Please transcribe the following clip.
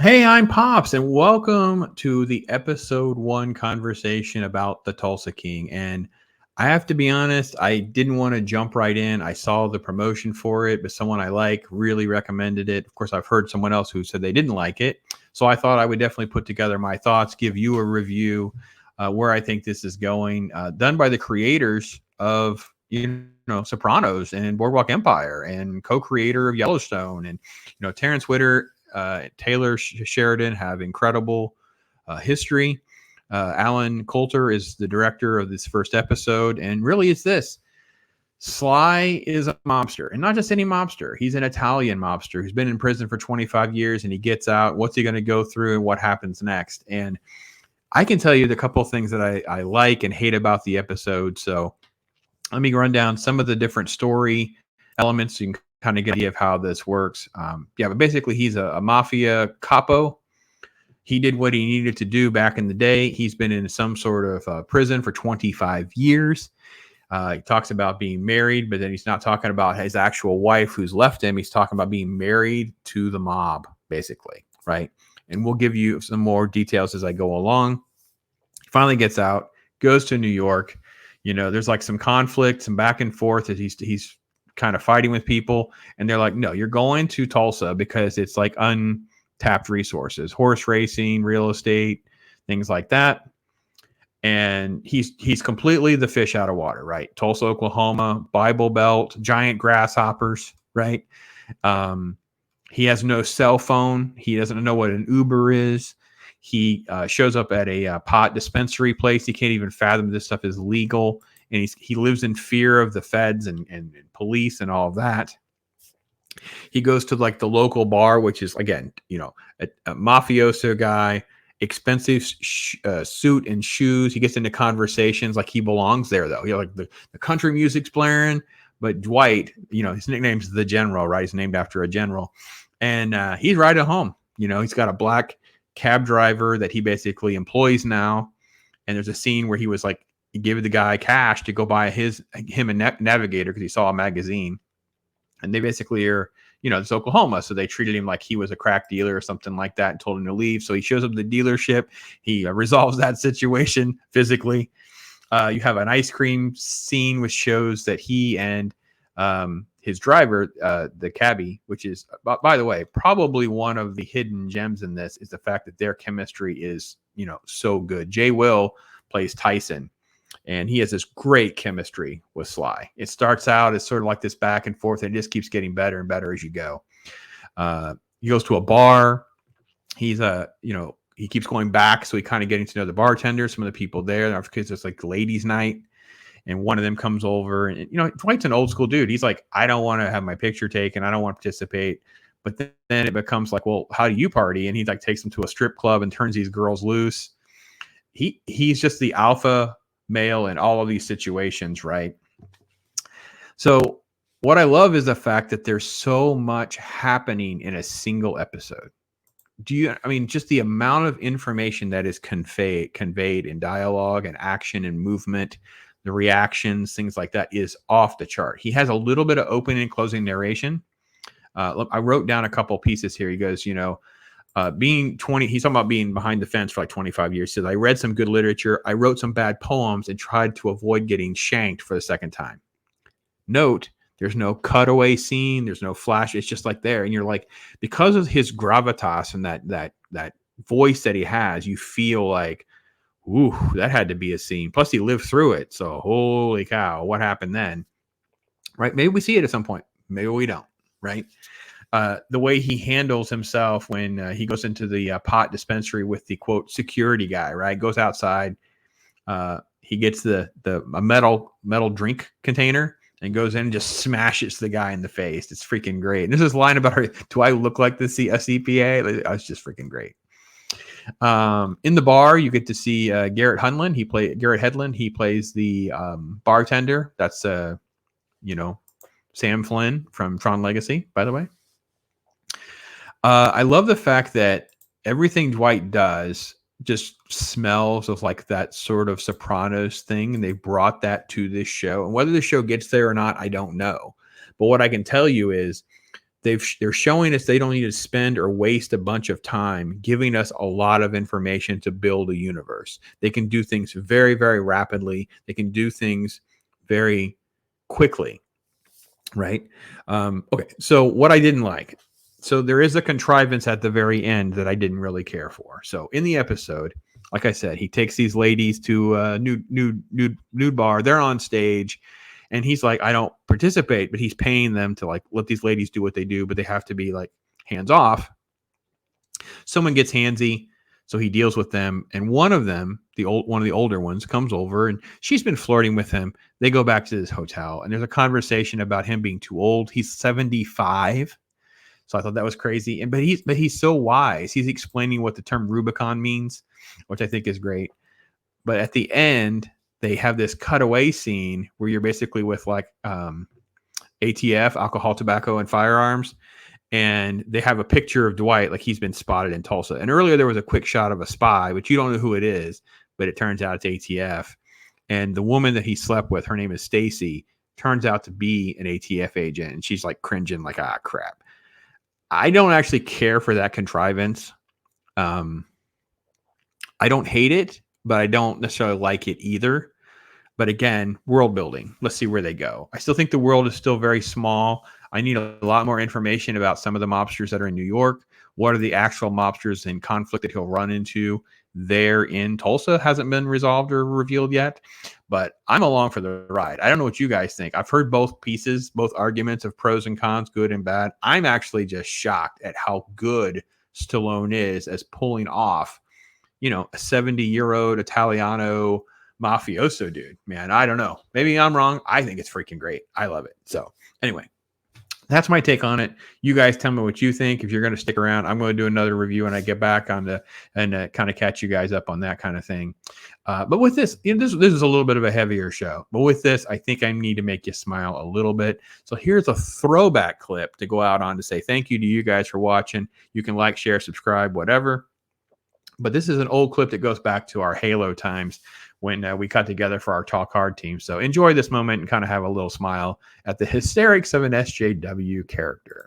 Hey, I'm Pops, and welcome to the episode one conversation about the Tulsa King. And I have to be honest, I didn't want to jump right in. I saw the promotion for it, but someone I like really recommended it. Of course, I've heard someone else who said they didn't like it. So I thought I would definitely put together my thoughts, give you a review where I think this is going, done by the creators of, Sopranos and Boardwalk Empire and co-creator of Yellowstone. And, Terrence Witter, Taylor Sheridan have incredible history. Alan Coulter is the director of this first episode. And really, it's this. Sly is a mobster, and not just any mobster. He's an Italian mobster who's been in prison for 25 years, and he gets out. What's he going to go through, and what happens next? And I can tell you the couple of things that I like and hate about the episode. So let me run down some of the different story elements so you can kind of get an idea of how this works. But basically, he's a mafia capo. He did what he needed to do back in the day. He's been in some sort of prison for 25 years. He talks about being married, but then he's not talking about his actual wife who's left him. He's talking about being married to the mob, basically, right? And we'll give you some more details as I go along. He finally gets out, goes to New York. There's like some conflict, some back and forth as he's kind of fighting with people. And they're like, no, you're going to Tulsa because it's like untapped resources, horse racing, real estate, things like that. And he's completely the fish out of water, right? Tulsa, Oklahoma, Bible Belt, giant grasshoppers, right? He has no cell phone. He doesn't know what an Uber is. He shows up at a pot dispensary place. He can't even fathom this stuff is legal. And he lives in fear of the feds and police and all of that. He goes to like the local bar, which is, again, a mafioso guy, expensive suit and shoes. He gets into conversations like he belongs there, though. Like the country music's blaring, but Dwight, his nickname's the General, right? He's named after a general. And he's riding home. He's got a black cab driver that he basically employs now. And there's a scene where he was like, he gave the guy cash to go buy him a navigator because he saw a magazine. And they basically are, it's Oklahoma. So they treated him like he was a crack dealer or something like that and told him to leave. So he shows up at the dealership. He resolves that situation physically. You have an ice cream scene which shows that he and his driver, the cabbie, which is, by the way, probably one of the hidden gems in this, is the fact that their chemistry is, so good. Jay Will plays Tyson, and he has this great chemistry with Sly. It starts out as sort of like this back and forth, and it just keeps getting better and better as you go. He goes to a bar. He's he keeps going back, so he kind of getting to know the bartender, some of the people there. Because it's like ladies' night. And one of them comes over, and Dwight's an old school dude. He's like, I don't want to have my picture taken. I don't want to participate. But then it becomes like, well, how do you party? And he like takes them to a strip club and turns these girls loose. He's just the alpha male in all of these situations, right? So what I love is the fact that there's so much happening in a single episode. Just the amount of information that is conveyed in dialogue and action and movement, the reactions, things like that, is off the chart. He has a little bit of opening and closing narration. I wrote down a couple pieces here. He goes, being 20, he's talking about being behind the fence for like 25 years. He says, I read some good literature. I wrote some bad poems and tried to avoid getting shanked for the second time. Note, there's no cutaway scene. There's no flash. It's just like there. And you're like, because of his gravitas and that voice that he has, you feel like, ooh, that had to be a scene. Plus, he lived through it. So, holy cow, what happened then? Right? Maybe we see it at some point. Maybe we don't. Right? The way he handles himself when he goes into the pot dispensary with the, quote, security guy, right? Goes outside. He gets a metal drink container and goes in and just smashes the guy in the face. It's freaking great. And this is a line about, do I look like a CPA? It's just freaking great. In the bar, you get to see Garrett Hedlund. He plays the bartender. That's Sam Flynn from Tron Legacy, by the way. I love the fact that everything Dwight does just smells of like that sort of Sopranos thing, and they brought that to this show. And whether the show gets there or not, I don't know. But what I can tell you is they're showing us they don't need to spend or waste a bunch of time giving us a lot of information to build a universe. They can do things very, very rapidly. They can do things very quickly, right? Okay, so what I didn't like. So there is a contrivance at the very end that I didn't really care for. So in the episode, like I said, he takes these ladies to a nude bar. They're on stage, and he's like, I don't participate, but he's paying them to like let these ladies do what they do, but they have to be like hands off. Someone gets handsy, so he deals with them, and one of them, one of the older ones, comes over, and she's been flirting with him. They go back to this hotel, and there's a conversation about him being too old. He's 75. So I thought that was crazy. But he's so wise. He's explaining what the term Rubicon means, which I think is great. But at the end, they have this cutaway scene where you're basically with like ATF, alcohol, tobacco, and firearms. And they have a picture of Dwight, like he's been spotted in Tulsa. And earlier there was a quick shot of a spy, but you don't know who it is. But it turns out it's ATF. And the woman that he slept with, her name is Stacy, turns out to be an ATF agent. And she's like cringing, like, ah, crap. I don't actually care for that contrivance. I don't hate it, but I don't necessarily like it either. But again, world building. Let's see where they go. I still think the world is still very small. I need a lot more information about some of the mobsters that are in New York. What are the actual mobsters in conflict that he'll run into there in Tulsa? Hasn't been resolved or revealed yet. But I'm along for the ride. I don't know what you guys think. I've heard both pieces, both arguments of pros and cons, good and bad. I'm actually just shocked at how good Stallone is as pulling off, a 70-year-old Italiano mafioso dude. Man, I don't know. Maybe I'm wrong. I think it's freaking great. I love it. So anyway, that's my take on it. You guys tell me what you think. If you're going to stick around, I'm going to do another review when I get back on and kind of catch you guys up on that kind of thing. But with this, this is a little bit of a heavier show. But with this, I think I need to make you smile a little bit. So here's a throwback clip to go out on to say thank you to you guys for watching. You can like, share, subscribe, whatever. But this is an old clip that goes back to our Halo times when we got together for our Talk Hard team. So enjoy this moment and kind of have a little smile at the hysterics of an SJW character.